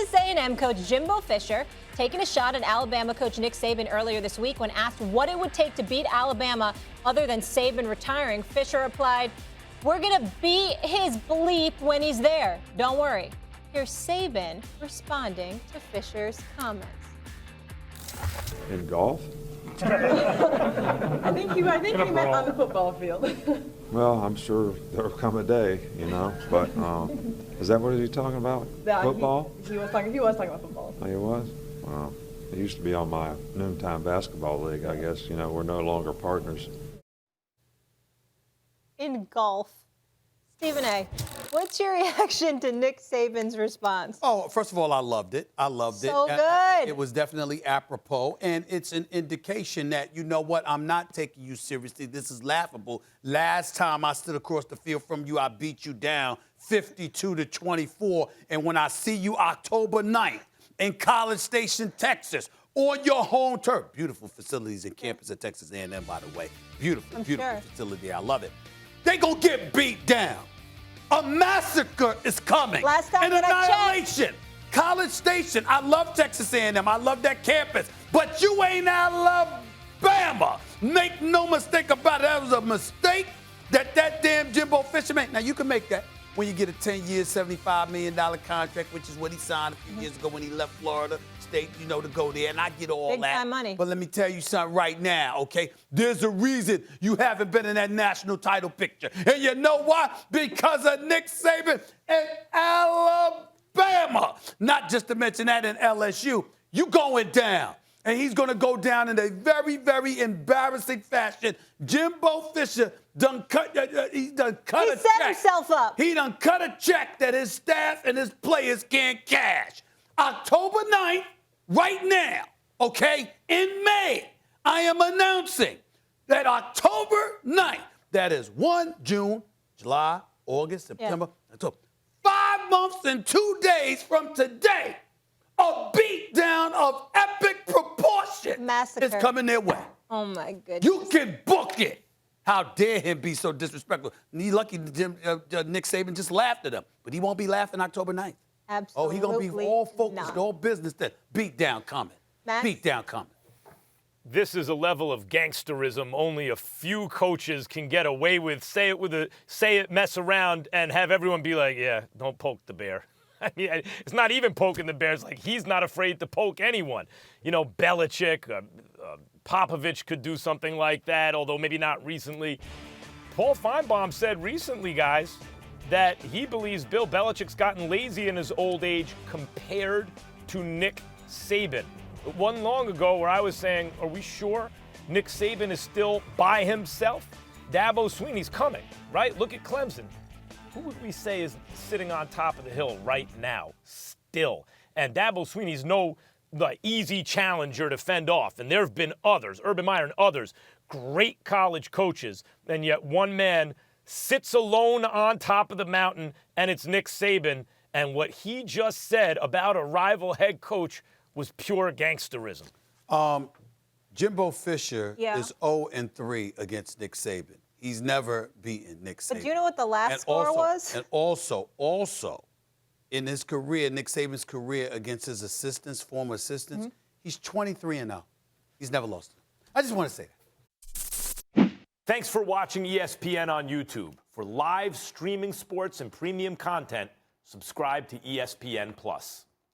Texas A&M coach Jimbo Fisher taking a shot at Alabama coach Nick Saban earlier this week when asked what it would take to beat Alabama other than Saban retiring. Fisher replied, "We're going to beat his bleep when he's there. Don't worry." Here's Saban responding to Fisher's comments. In golf? I think he meant on the football field. Well, I'm sure there'll come a day, but is that what he was talking about? Yeah, football? He was talking about football. Oh, he was? Well, he used to be on my noontime basketball league, I guess. We're no longer partners. In golf. Stephen A., what's your reaction to Nick Saban's response? Oh, first of all, I loved it. So good. It was definitely apropos, and it's an indication that, you know what, I'm not taking you seriously. This is laughable. Last time I stood across the field from you, I beat you down 52-24, and when I see you October 9th in College Station, Texas, on your home turf, beautiful facilities and campus at Texas A&M, by the way. Beautiful facility. I love it. They gonna get beat down. A massacre is coming. Last time An that I annihilation. College Station. I love Texas A&M. I love that campus. But you ain't Alabama. Make no mistake about it. That was a mistake that damn Jimbo Fisher made. Now, you can make that when you get a 10-year, $75 million contract, which is what he signed a few years ago when he left Florida State, to go there. And I get all Big that. time money. But let me tell you something right now, okay? There's a reason you haven't been in that national title picture. And you know why? Because of Nick Saban and Alabama. Not just to mention that in LSU. You going down. And he's going to go down in a very, very embarrassing fashion. Jimbo Fisher done cut a check. He set himself up. He done cut a check that his staff and his players can't cash. October 9th, right now, okay, in May, I am announcing that October 9th, that is June, July, August, September, October, 5 months and 2 days from today, a beatdown of epic proportion Massacre is coming their way. Oh, my goodness. You can book it. How dare him be so disrespectful? And he's lucky Nick Saban just laughed at him, but he won't be laughing October 9th. Absolutely. Oh, he's going to be all focused, all business. That beat down coming. Max? Beat down coming. This is a level of gangsterism only a few coaches can get away with. Say it, mess around, and have everyone be like, yeah, don't poke the bear. I mean, it's not even poking the bear. It's like he's not afraid to poke anyone. Belichick, Popovich could do something like that, although maybe not recently. Paul Feinbaum said recently, guys, that he believes Bill Belichick's gotten lazy in his old age compared to Nick Saban. It wasn't long ago where I was saying, are we sure Nick Saban is still by himself? Dabo Swinney's coming, right? Look at Clemson. Who would we say is sitting on top of the hill right now, still? And Dabo Swinney's no easy challenger to fend off. And there have been others, Urban Meyer and others, great college coaches, and yet one man sits alone on top of the mountain, and it's Nick Saban. And what he just said about a rival head coach was pure gangsterism. Jimbo Fisher is 0-3 against Nick Saban. He's never beaten Nick Saban. But do you know what the last score was? And also, in his career, Nick Saban's career against his assistants, former assistants, he's 23-0. He's never lost. I just want to say that. Thanks for watching ESPN on YouTube. For live streaming sports and premium content, subscribe to ESPN+.